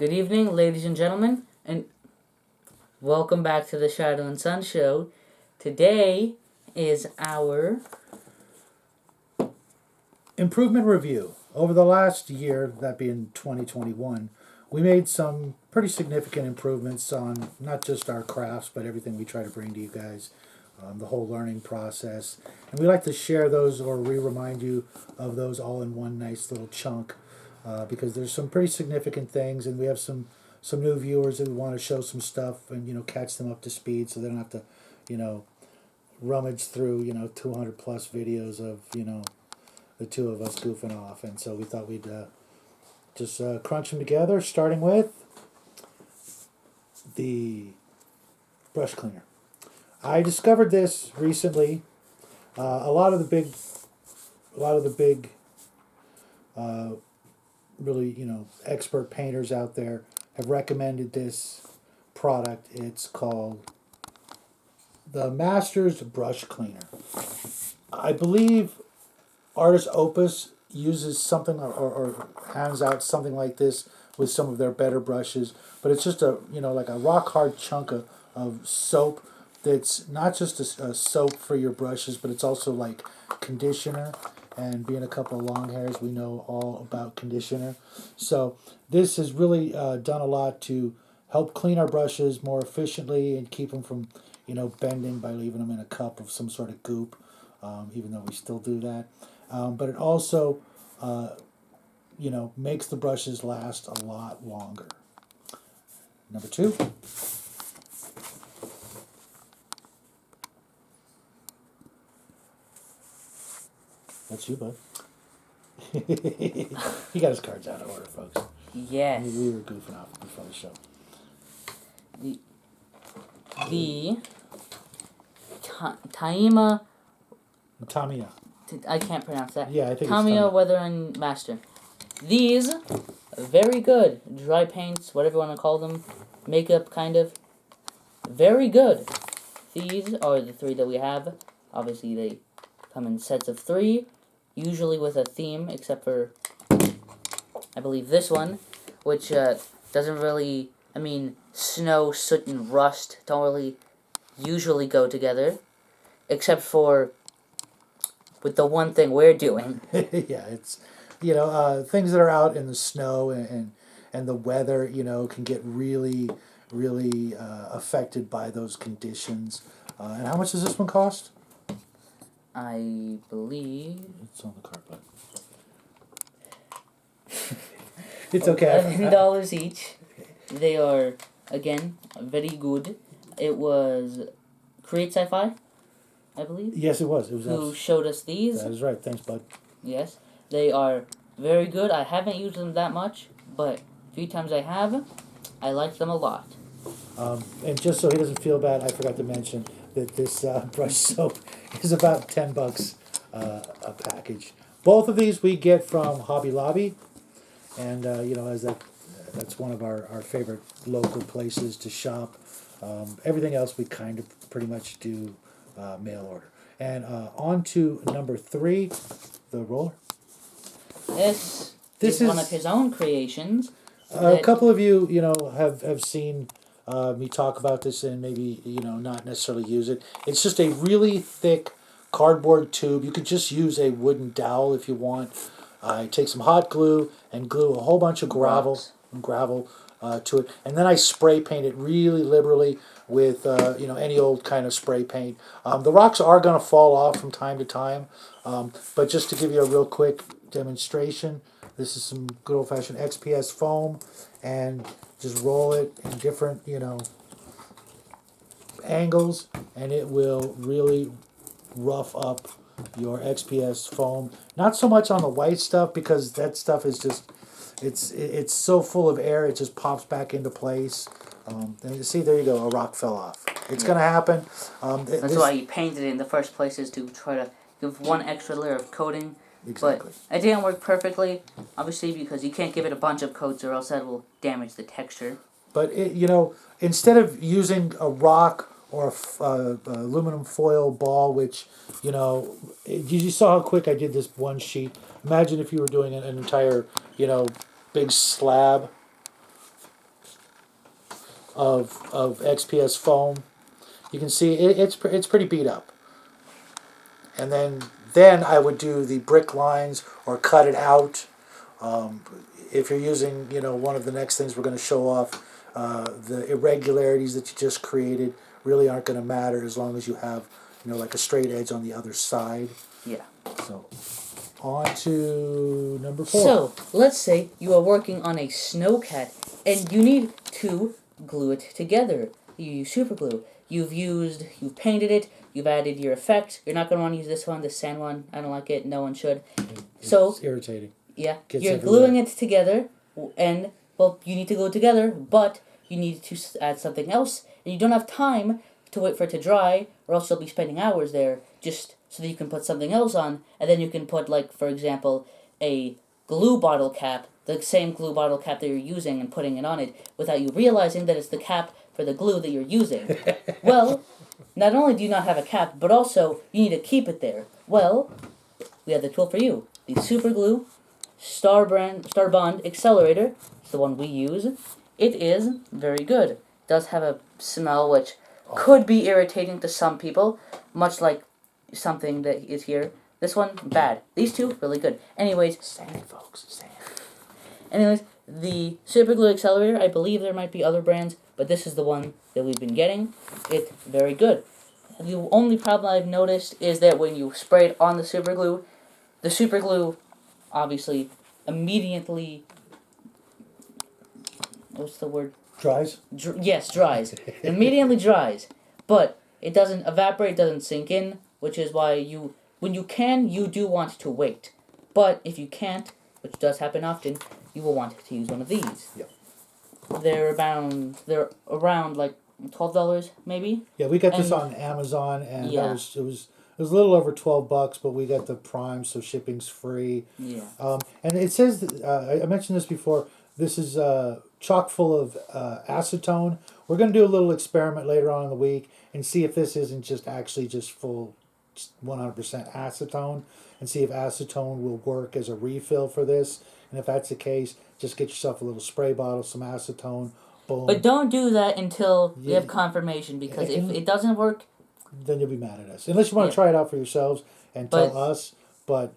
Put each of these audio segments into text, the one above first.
Good evening, ladies and gentlemen, and welcome back to the Shadow and Sun Show. Today is our improvement review. Over the last year, that being 2021, we made some pretty significant improvements on not just our crafts, but everything we try to bring to you guys, the whole learning process. And we like to share those or remind you of those all in one nice little chunk because there's some pretty significant things, and we have some new viewers that we want to show some stuff and catch them up to speed so they don't have to rummage through 200 plus videos of the two of us goofing off. And so we thought we'd just crunch them together, starting with the brush cleaner. I discovered this recently. A lot of the big really expert painters out there have recommended this product. It's called the Masters Brush Cleaner. I believe Artist Opus uses something or hands out something like this with some of their better brushes, but it's just like a rock hard chunk of soap that's not just a soap for your brushes, but it's also like conditioner. And being a couple of long hairs, we know all about conditioner. So this has really done a lot to help clean our brushes more efficiently and keep them from bending by leaving them in a cup of some sort of goop, even though we still do that. But it also makes the brushes last a lot longer. Number two. That's you, bud. He got his cards out of order, folks. yes, We were goofing off before the show. the Taima. Tamiya. I can't pronounce that. Yeah, I think it's Tamiya Tamiya. Weathering Master. These very good dry paints, whatever you want to call them, makeup kind of. Very good. These are the three that we have. Obviously, they come in sets of 3. Usually with a theme, except for, I believe, this one, which doesn't really, snow, soot, and rust don't really usually go together, except for with the one thing we're doing. Yeah, it's, things that are out in the snow and the weather, can get really, really affected by those conditions. And how much does this one cost? I believe It's on the card, bud. It's okay. $11 each. They are, again, very good. It was Create Sci-Fi, I believe. Yes, it was. It was Who showed us these. That is right. Thanks, bud. Yes. They are very good. I haven't used them that much, but a few times I have. I like them a lot. And just so he doesn't feel bad, I forgot to mention that this brush soap is about $10 a package. Both of these we get from Hobby Lobby, and as that's one of our favorite local places to shop. Everything else we kind of pretty much do mail order. And on to number 3, the roller. This is one of his own creations. A couple of you, have seen me talk about this and maybe, not necessarily use it. It's just a really thick cardboard tube. You could just use a wooden dowel if you want. I take some hot glue and glue a whole bunch of gravel to it. And then I spray paint it really liberally with, any old kind of spray paint. The rocks are going to fall off from time to time. But just to give you a real quick demonstration, this is some good old-fashioned XPS foam, and just roll it in different, angles, and it will really rough up your XPS foam. Not so much on the white stuff, because that stuff is just, it's so full of air, it just pops back into place. And you see, there you go, a rock fell off. It's going to happen. That's why you painted it in the first place, is to try to give one extra layer of coating. Exactly. But it didn't work perfectly, obviously, because you can't give it a bunch of coats or else that will damage the texture. But, instead of using a rock or aluminum foil ball, which, you saw how quick I did this one sheet. Imagine if you were doing an entire, big slab of XPS foam. You can see it's pretty beat up. And then I would do the brick lines or cut it out. If you're using, one of the next things we're going to show off, the irregularities that you just created really aren't going to matter as long as you have, like a straight edge on the other side. Yeah. So, on to number 4. So, let's say you are working on a snowcat and you need to glue it together. You use super glue. You've painted it, you've added your effect. You're not going to want to use this one, the sand one. I don't like it. No one should. It's irritating. Yeah. Gets You're everywhere. gluing it together, and, well, you need to glue it together, but you need to add something else, and you don't have time to wait for it to dry, or else you'll be spending hours there just so that you can put something else on, and then you can put, like, for example, a glue bottle cap, the same glue bottle cap that you're using, and putting it on it, without you realizing that it's the cap for the glue that you're using. Well, not only do you not have a cap, but also you need to keep it there. Well, we have the tool for you. The Super Glue Star Bond Accelerator is the one we use. It is very good. It does have a smell which could be irritating to some people, much like something that is here. This one, bad. These two, really good. Anyways, Sand, folks, sand. Anyways, the Super Glue Accelerator, I believe there might be other brands, but this is the one that we've been getting. It's very good. The only problem I've noticed is that when you spray it on the super glue obviously immediately, what's the word? Dries? Yes, dries. Immediately dries. But it doesn't evaporate, doesn't sink in, which is why when you can, you do want to wait. But if you can't, which does happen often, you will want to use one of these. Yep. They're around like $12 maybe. Yeah, we got this on Amazon, and Yeah. it was a little over $12, but we got the Prime, so shipping's free. Yeah. And it says I mentioned this before. This is chock full of acetone. We're going to do a little experiment later on in the week and see if this isn't just full 100% acetone, and see if acetone will work as a refill for this. And if that's the case, just get yourself a little spray bottle, some acetone. Boom. But don't do that until you have confirmation, because if it doesn't work, then you'll be mad at us. Unless you want to try it out for yourselves and But- tell us. But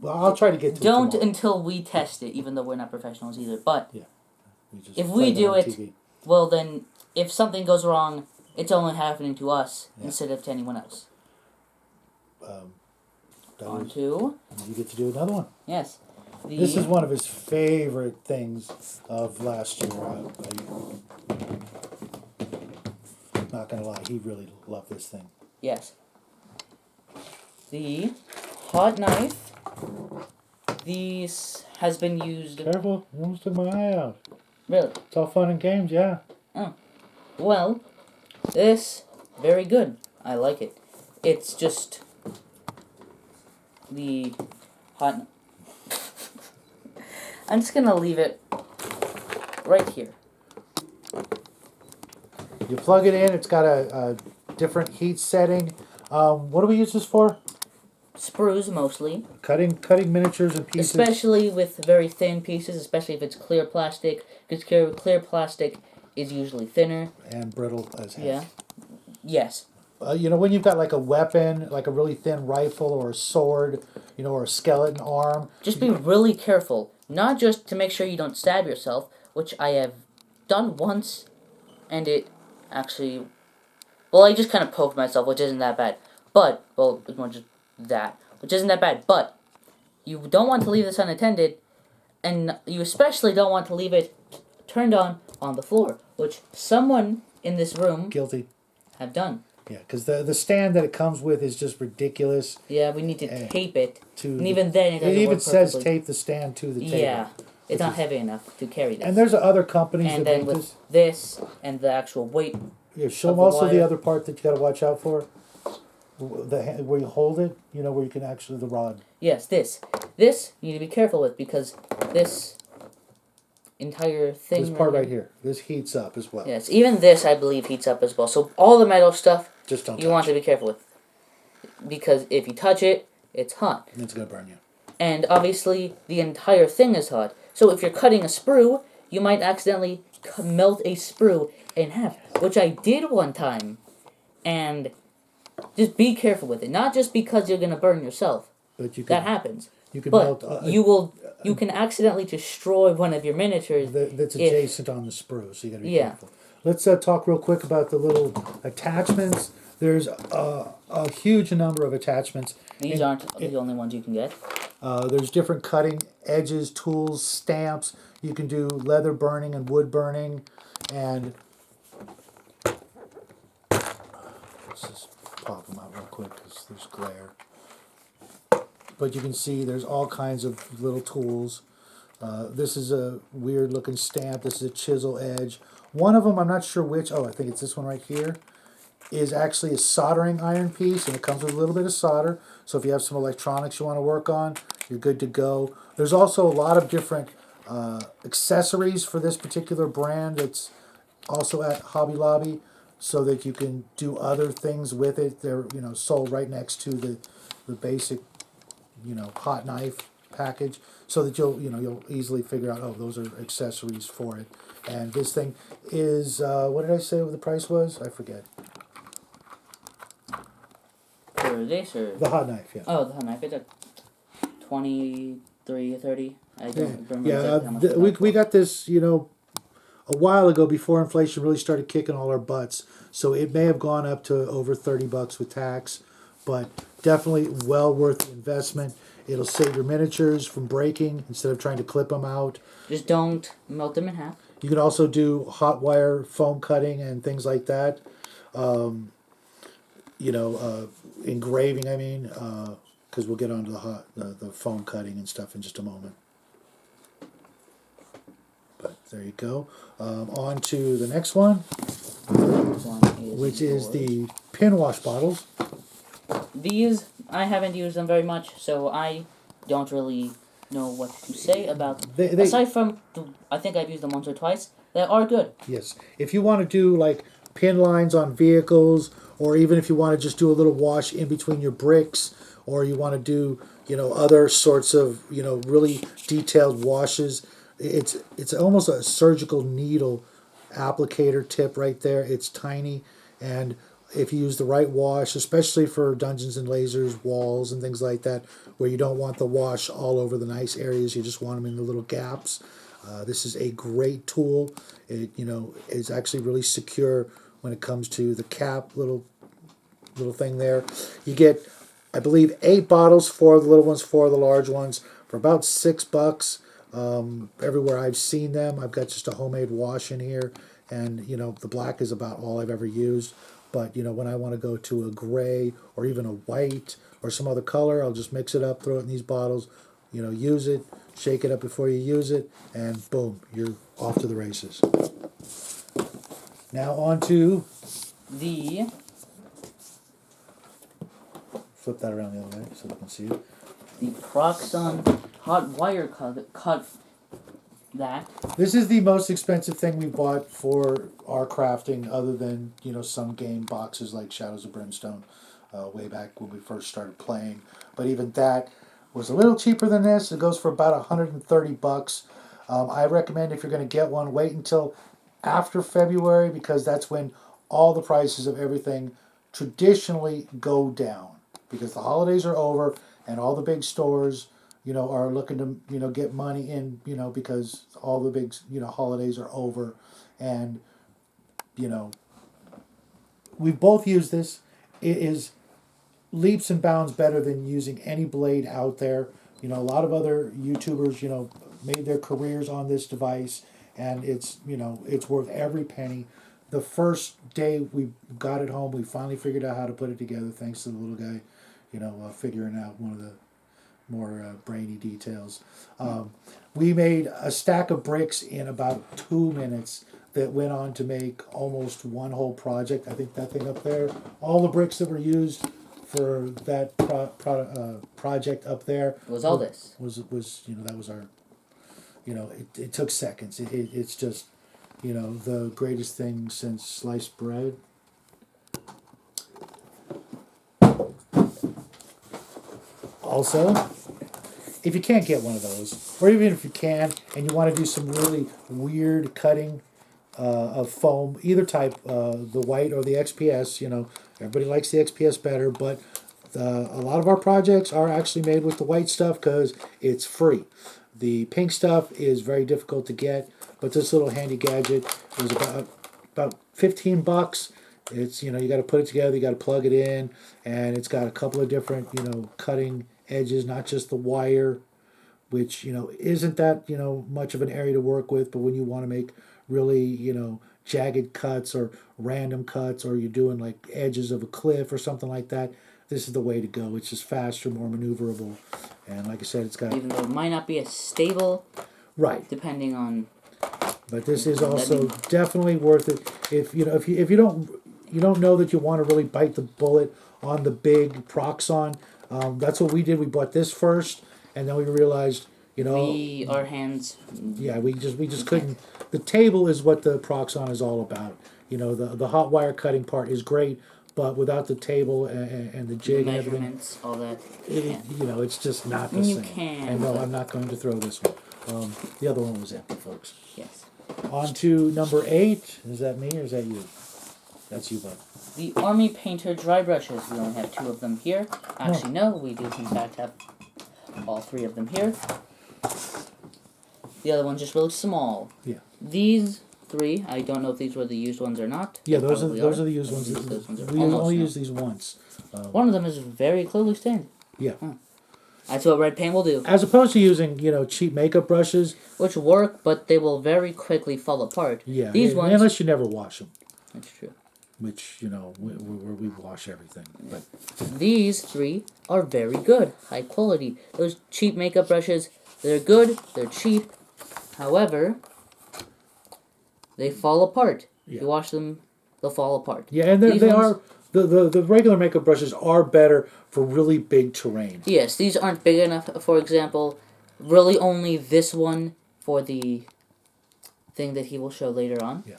I'll try to get to don't it tomorrow. until we test it, even though we're not professionals either. But just if play we that do on it, TV. well then, if something goes wrong, it's only happening to us instead of to anyone else. On to, You get to do another one. yes. This is one of his favorite things of last year. Not gonna lie, he really loved this thing. Yes. The hot knife. This has been used. Careful, you almost took my eye out. Really? It's all fun and games, yeah. Well, this, very good. I like it. It's just the hot. I'm just gonna leave it right here. You plug it in. It's got a different heat setting. What do we use this for? Sprues mostly, Cutting miniatures and pieces. especially with very thin pieces, especially if it's clear plastic, because clear plastic is usually thinner. And brittle as heck. Yeah. Yes. When you've got like a weapon, like a really thin rifle or a sword, or a skeleton arm. Just be really careful, not just to make sure you don't stab yourself, which I have done once, and it actually, well, I just kind of poked myself, which isn't that bad. But, well, it's more just that, which isn't that bad. But you don't want to leave this unattended, and you especially don't want to leave it turned on the floor, which someone in this room Guilty. have done. Yeah, because the stand that it comes with is just ridiculous. Yeah, we need to tape it, To and even then it doesn't even work says perfectly. tape the stand to the table. Yeah, it's not heavy enough to carry this. And there's other companies And that then make with this. this and the actual weight, Yeah, show of them the also the wire. other part that you got to watch out for. Where you hold it, where you can actually the rod. yes, this you need to be careful with, because this entire thing. This part right here, this heats up as well. Yes, even this I believe heats up as well. So all the metal stuff Just don't. you want to be careful with, because if you touch it, it's hot. It's gonna burn you. And obviously the entire thing is hot. So if you're cutting a sprue, you might accidentally melt a sprue in half, which I did one time, and just be careful with it. Not just because you're gonna burn yourself. But you That can happens. you can But melt you can accidentally destroy one of your miniatures. that's if- adjacent on the sprue, so you got to be Yeah. careful. Let's talk real quick about the little attachments. There's a huge number of attachments. These aren't the only ones you can get. There's different cutting edges, tools, stamps. You can do leather burning and wood burning, and let's just pop them out real quick because there's glare. But you can see there's all kinds of little tools. This is a weird looking stamp. This is a chisel edge. One of them, I'm not sure which. Oh, I think it's this one right here. Is actually a soldering iron piece, and it comes with a little bit of solder. So if you have some electronics you want to work on, you're good to go. There's also a lot of different accessories for this particular brand. It's also at Hobby Lobby, so that you can do other things with it. They're sold right next to the basic hot knife package, so that you'll easily figure out, oh, those are accessories for it. And this thing is what did I say what the price was? I forget. For this or The hot knife, yeah. oh, the hot knife. It's a 23 or 30. I don't remember Yeah, exactly how much. we got this, a while ago before inflation really started kicking all our butts. So it may have gone up to over $30 with tax, but definitely well worth the investment. It'll save your miniatures from breaking instead of trying to clip them out. Just don't melt them in half. You can also do hot wire foam cutting and things like that. Engraving, I mean, because we'll get onto the foam cutting and stuff in just a moment. But there you go. On to the next one, This one which is yours. the pin wash bottles. These, I haven't used them very much, so I don't really know what to say about They aside from I think I've used them once or twice. They are good. Yes. If you want to do like pin lines on vehicles, or even if you want to just do a little wash in between your bricks, or you want to do, other sorts of, really detailed washes, it's almost a surgical needle applicator tip right there. It's tiny, and if you use the right wash, especially for Dungeons and Lasers walls and things like that, where you don't want the wash all over the nice areas, you just want them in the little gaps. This is a great tool. It is actually really secure when it comes to the cap little thing there. You get, I believe, 8 bottles, 4 of the little ones, 4 of the large ones, for about $6. Everywhere I've seen them, I've got just a homemade wash in here, and the black is about all I've ever used. But when I want to go to a gray or even a white or some other color, I'll just mix it up, throw it in these bottles, use it, shake it up before you use it, and boom, you're off to the races. Now on to The flip that around the other way so you can see it. the Proxon hot wire cut that. This is the most expensive thing we bought for our crafting, other than some game boxes like Shadows of Brimstone, way back when we first started playing. But even that was a little cheaper than this. It goes for about $130. I recommend, if you're going to get one, wait until after February, because that's when all the prices of everything traditionally go down, because the holidays are over and all the big stores are looking to get money in, because all the big holidays are over. And we've both used this. It is leaps and bounds better than using any blade out there. A lot of other YouTubers made their careers on this device, and it's worth every penny. The first day we got it home, we finally figured out how to put it together, thanks to the little guy figuring out one of the more brainy details. We made a stack of bricks in about 2 minutes that went on to make almost one whole project. I think that thing up there, all the bricks that were used for that project up there Was all this. was that was our, it took seconds. It's just, the greatest thing since sliced bread. Also, if you can't get one of those, or even if you can and you want to do some really weird cutting, of foam, either type, the white or the XPS. Everybody likes the XPS better, but a lot of our projects are actually made with the white stuff because it's free. The pink stuff is very difficult to get, but this little handy gadget was about $15. It's you got to put it together, you got to plug it in, and it's got a couple of different cutting edges, not just the wire, which isn't that much of an area to work with, but when you want to make really jagged cuts or random cuts, or you're doing like edges of a cliff or something like that, this is the way to go. It's just faster, more maneuverable, and like I said, it's got, even though it might not be as stable, right, depending on. but this is also definitely worth it. If you don't know that you want to really bite the bullet on the big Proxon, that's what we did. We bought this first, and then we realized our hands. Yeah, we just couldn't. The table is what the Proxon is all about. The hot wire cutting part is great, but without the table and the jig and everything, measurements, all that. it's just not the You same. can, And no, I'm not going to throw this one. The other one was empty, folks. Yes. On to number 8. Is that me or is that you? That's you, bud. The Army Painter dry brushes. We only have 2 of them here. Actually, no, we do in fact have all 3 of them here. The other one's just really small. Yeah. These 3, I don't know if these were the used ones or not. Yeah, those are the used ones. Those ones are We only use these once. One of them is very clearly stained. Yeah. That's what red paint will do. As opposed to using cheap makeup brushes, Which work, but they will very quickly fall apart. yeah, These ones. unless you never wash them. That's true. Which we wash everything. But These 3 are very good, high quality. Those cheap makeup brushes, they're good, they're cheap. However, they fall apart. If Yeah. you wash them, they'll fall apart. yeah, and they are the regular makeup brushes are better for really big terrain. Yes, these aren't big enough. For example, really only this one for the thing that he will show later on. Yeah.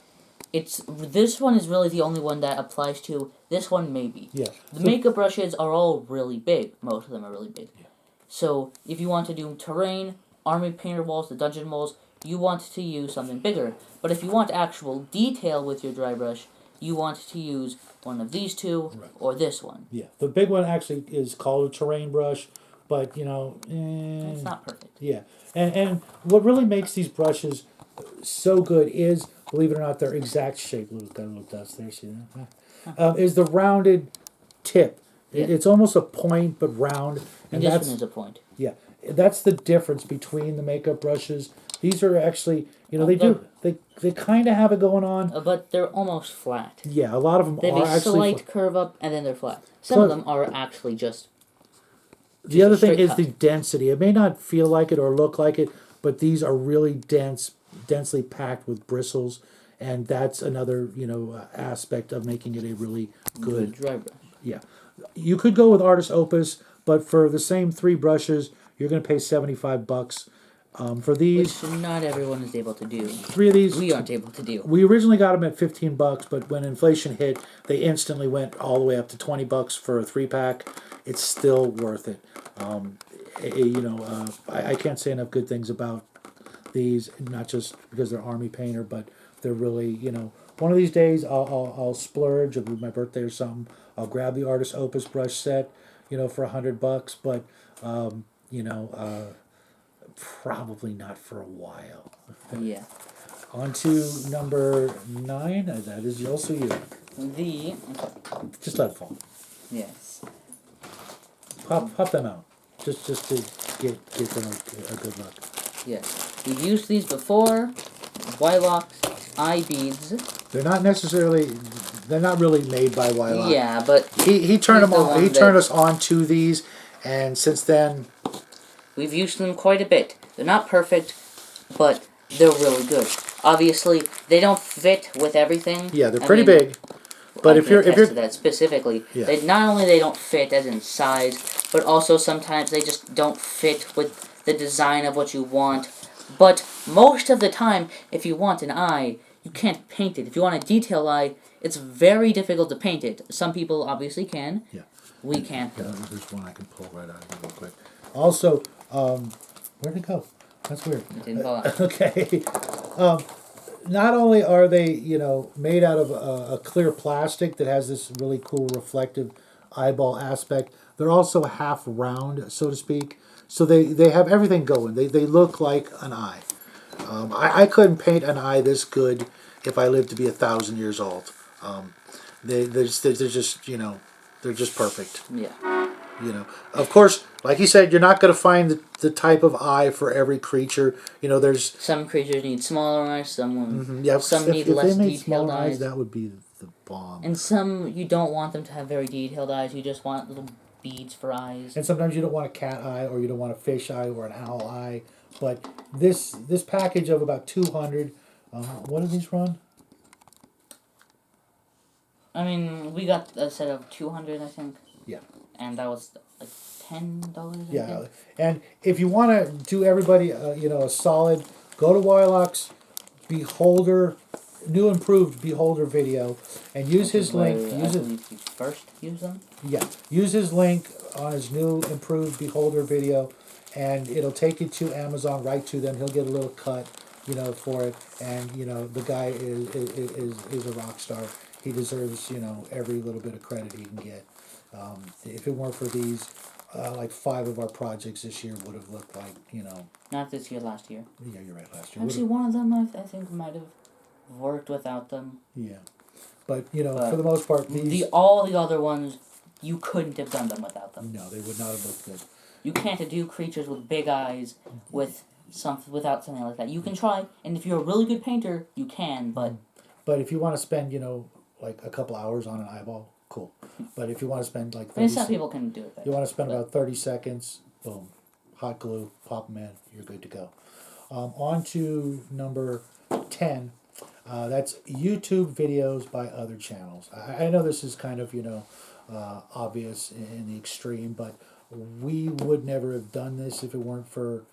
This one is really the only one that applies to this one, maybe. Yeah. The makeup brushes are all really big. Most of them are really big. Yeah. So if you want to do terrain, army painter walls, the dungeon walls, you want to use something bigger. But if you want actual detail with your dry brush, you want to use one of these 2 Right. or this one. Yeah, the big one actually is called a terrain brush, but It's not perfect. yeah, and what really makes these brushes so good is, believe it or not, their exact shape. Got a little dust there, see that? Is the rounded tip. Yeah. It's almost a point, but round, and This that's one is a point. yeah, that's the difference between the makeup brushes. These are actually, they kind of have it going on. But they're almost flat. Yeah, a lot of them They have are a actually. slight curve up, and then they're flat. Some of them are actually just The other a thing straight is cut. the density. It may not feel like it or look like it, but these are really densely packed with bristles, and that's another aspect of making it a really good. dry brush. Yeah, you could go with Artist Opus, but for the same 3 brushes, you're going to pay $75. For these, Which not everyone is able to do. 3 of these, We aren't able to do. we originally got them at $15, but when inflation hit, they instantly went all the way up to $20 for a 3-pack. It's still worth it. I can't say enough good things about these, not just because they're Army Painter, but they're really, one of these days I'll splurge, it'll be my birthday or something. I'll grab the Artist Opus brush set, for $100, but probably not for a while. Yeah. On to number 9. That is also you. Just let it fall. Yes. Pop them out. Just to get them a good look. Yes. We've used these before. Wylocks, eye beads. They're not really made by Wylock. Yeah, but He turned them he's the on. one He that- turned us on to these, and since then, we've used them quite a bit. They're not perfect, but they're really good. Obviously, they don't fit with everything. yeah, they're pretty big. But I if can you're attest to that specifically, Yeah. they not only they don't fit as in size, but also sometimes they just don't fit with the design of what you want. But most of the time, if you want an eye, you can't paint it. If you want a detail eye, it's very difficult to paint it. Some people obviously can. Yeah. We can't. Yeah, there's one I can pull right out of here real quick. Also, where'd it go? That's weird. It didn't fall out. Okay. not only are they, made out of a clear plastic that has this really cool reflective eyeball aspect, they're also half round, so to speak. So they have everything going. They look like an eye. I couldn't paint an eye this good if I lived to be 1,000 years old. They're just, they're just perfect. Yeah. Of course, like you said, you're not going to find the type of eye for every creature. There's Some creatures need smaller eyes. yeah. Some If need they less made detailed smaller eyes, eyes. that would be the bomb. And some you don't want them to have very detailed eyes. You just want little beads for eyes. And sometimes you don't want a cat eye, or you don't want a fish eye, or an owl eye. But this package of about 200. What do these run? I mean, we got a set of 200, I think. Yeah. And that was like $10. I Yeah, think. and if you want to do everybody, a solid, go to Wylock's Beholder, new improved Beholder video, and use his link. Use it. You first use them. Yeah, use his link on his new improved Beholder video, and it'll take you to Amazon, right to them. He'll get a little cut, for it, and the guy is a rock star. He deserves every little bit of credit he can get. If it weren't for these, like 5 of our projects this year would have looked like Not this year, last year. Yeah, you're right. Last year. Actually, one of them I think might have worked without them. Yeah, but for the most part, these all the other ones, you couldn't have done them without them. no, they would not have looked good. You can't do creatures with big eyes without something like that. You can try, and if you're a really good painter, you can. But if you want to spend like a couple hours on an eyeball, cool. But if you want to spend like 30 I mean, some people can do it. you want to spend about 30 seconds, boom, hot glue, pop them in, you're good to go. On to number 10. That's YouTube videos by other channels. I know this is kind of obvious in the extreme, but we would never have done this if it weren't for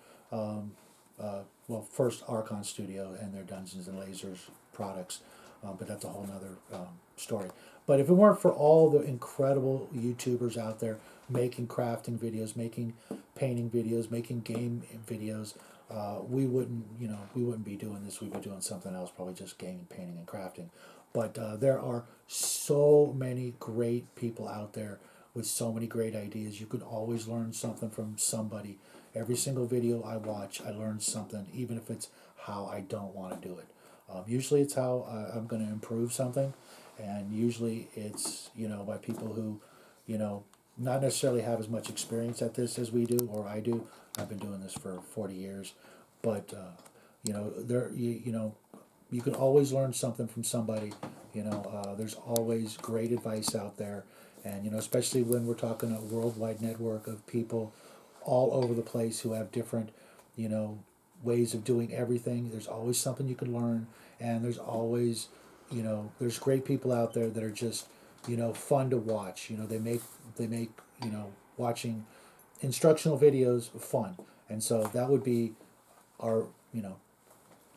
first Archon Studio and their Dungeons and Lasers products, but that's a whole nother story. But if it weren't for all the incredible YouTubers out there making crafting videos, making painting videos, making game videos, we wouldn't be doing this. We'd be doing something else, probably just gaming, painting, and crafting. But there are so many great people out there with so many great ideas. You can always learn something from somebody. Every single video I watch, I learn something, even if it's how I don't want to do it. Usually it's how I'm going to improve something, and usually it's by people who not necessarily have as much experience at this as we do or I do. I've been doing this for 40 years, but you can always learn something from somebody. There's always great advice out there, and especially when we're talking a worldwide network of people all over the place who have different ways of doing everything. There's always something you can learn, and there's always there's great people out there that are just fun to watch. They make watching instructional videos fun, and so that would be our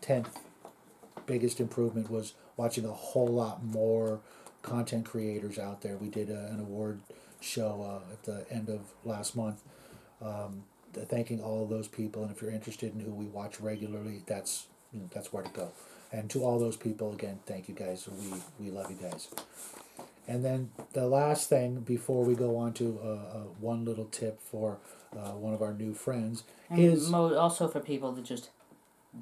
10th biggest improvement, was watching a whole lot more content creators out there. We did an award show at the end of last month, thanking all of those people. And if you're interested in who we watch regularly, that's where to go. And to all those people, again, thank you guys. We love you guys. And then the last thing before we go on to one little tip for one of our new friends is also for people that just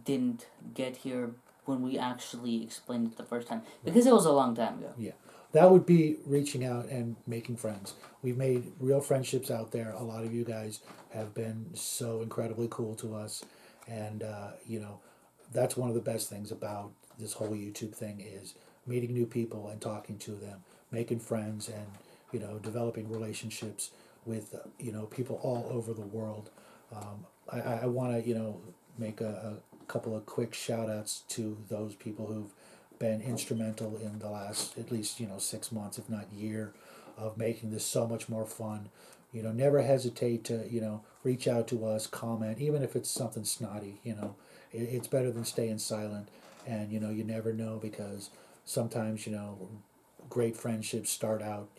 didn't get here when we actually explained it the first time, because it was a long time ago. Yeah, that would be reaching out and making friends. We've made real friendships out there. A lot of you guys have been so incredibly cool to us, and that's one of the best things about this whole YouTube thing, is meeting new people and talking to them, making friends, and developing relationships with people all over the world. I want to make a couple of quick shout outs to those people who've been instrumental in the last at least 6 months, if not year, of making this so much more fun. Never hesitate to reach out to us, comment, even if it's something snotty. It's better than staying silent. And you never know, because sometimes great friendships start out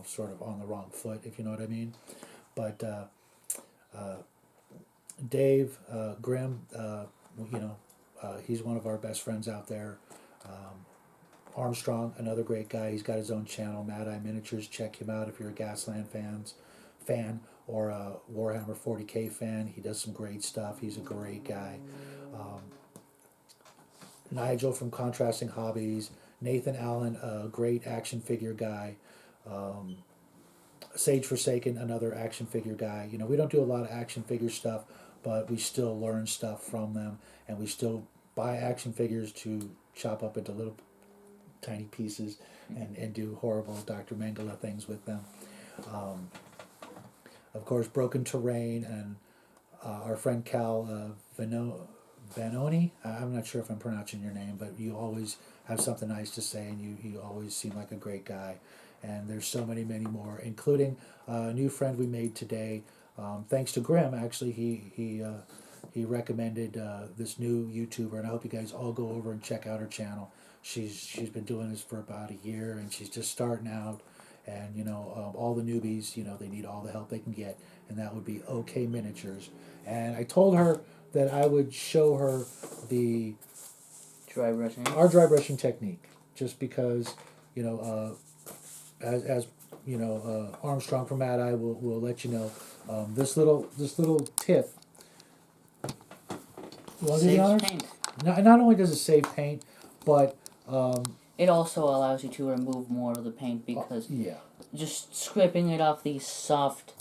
sort of on the wrong foot, if you know what I mean. But Dave Grimm, He's one of our best friends out there. Armstrong, another great guy. He's got his own channel, Mad Eye Miniatures. Check him out if you're a Gasland fan or a Warhammer 40K fan. He does some great stuff. He's a great guy. Nigel from Contrasting Hobbies. Nathan Allen, a great action figure guy. Sage Forsaken, another action figure guy. You know, we don't do a lot of action figure stuff, but we still learn stuff from them, and we still buy action figures to chop up into little tiny pieces and do horrible Dr. Mengele things with them. Of course, Broken Terrain and our friend Cal Vanoni. I'm not sure if I'm pronouncing your name, but you always have something nice to say, and you always seem like a great guy. And there's so many more, including a new friend we made today. Thanks to Grim, actually, he recommended this new YouTuber, and I hope you guys all go over and check out her channel. She's been doing this for about a year, and she's just starting out. And, you know, all the newbies, you know, they need all the help they can get, and that would be OK Miniatures. And I told her that I would show her our dry brushing technique, just because, you know, as you know, Armstrong from Mad Eye will let you know, this little tip. Saves paint. Not only does it save paint, but it also allows you to remove more of the paint because just scraping it off these soft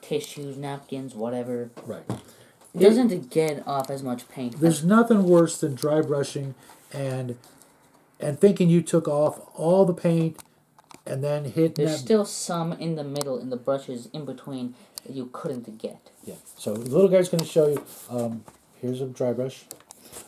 tissues, napkins, whatever. Right. Doesn't get off as much paint. There's nothing worse than dry brushing and thinking you took off all the paint and then hit. There's still some in the middle, in the brushes in between, that you couldn't get. Yeah. So the little guy's going to show you. Here's a dry brush.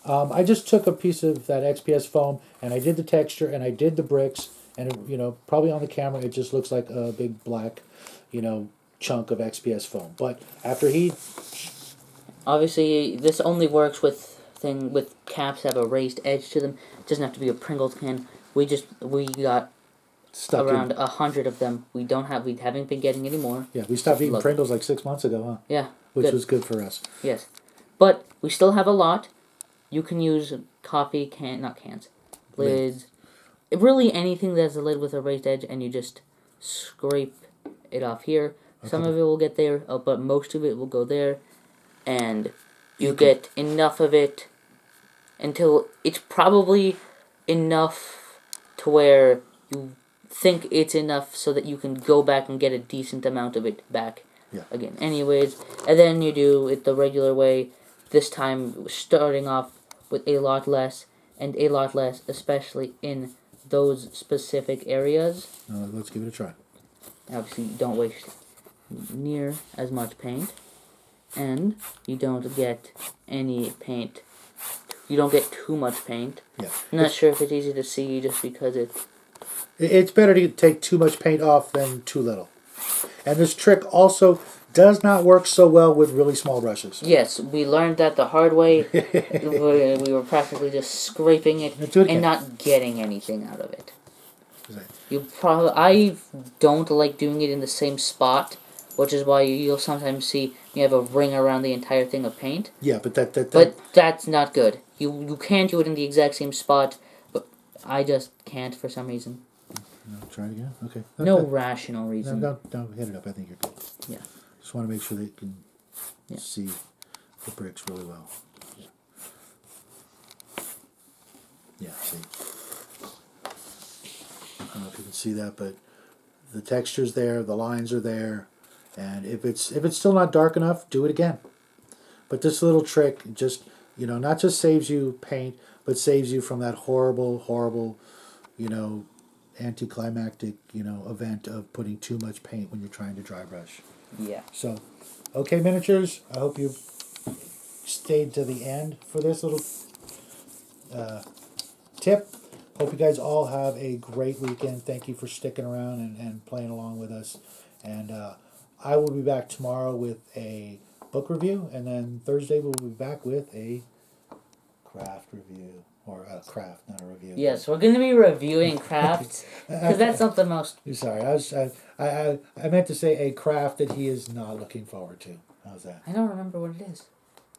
I just took a piece of that XPS foam and I did the texture and I did the bricks, and it, you know, probably on the camera it just looks like a big black, you know, chunk of XPS foam. But after he, obviously this only works with caps that have a raised edge to them. It doesn't have to be a Pringles can. We got stuck around 100 of them. We haven't been getting any more. Yeah, we stopped eating Pringles like 6 months ago, huh? Yeah, which was good for us. Yes, but we still have a lot. You can use coffee lids. Really anything that's a lid with a raised edge, and you just scrape it off here. Okay. Some of it will get there, but most of it will go there, and you get enough of it until it's probably enough to where you think it's enough so that you can go back and get a decent amount of it back again. Anyways, and then you do it the regular way, this time starting off with a lot less, especially in those specific areas. Let's give it a try. Obviously, you don't waste near as much paint, and you don't get any paint. You don't get too much paint. Yeah. I'm not sure if it's easy to see just because it's better to take too much paint off than too little. And this trick also does not work so well with really small brushes. Yes, we learned that the hard way. we were practically just scraping it and not getting anything out of it. I don't like doing it in the same spot, which is why you'll sometimes see you have a ring around the entire thing of paint. Yeah, but that's not good. You can do it in the exact same spot, but I just can't for some reason. No, try it again. Okay. No rational reason. No, don't hit it up. I think you're good. Yeah. Just want to make sure they can see the bricks really well. Yeah, see. I don't know if you can see that, but the texture's there, the lines are there, and if it's still not dark enough, do it again. But this little trick just, you know, not just saves you paint, but saves you from that horrible, you know, anticlimactic, you know, event of putting too much paint when you're trying to dry brush. Yeah. So, OK Miniatures, I hope you stayed to the end for this little tip. Hope you guys all have a great weekend. Thank you for sticking around and playing along with us. And I will be back tomorrow with a book review, and then Thursday we'll be back with a craft review. Or a craft, not a review. Yes, we're going to be reviewing crafts, because that's something most... Sorry, I meant to say a craft that he is not looking forward to. How's that? I don't remember what it is.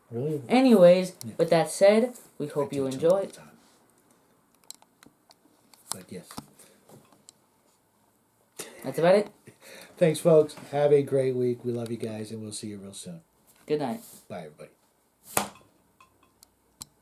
Really? Anyways, with that said, We hope you do too enjoy all the it. time. But yes. That's about it. Thanks, folks. Have a great week. We love you guys, and we'll see you real soon. Good night. Bye, everybody.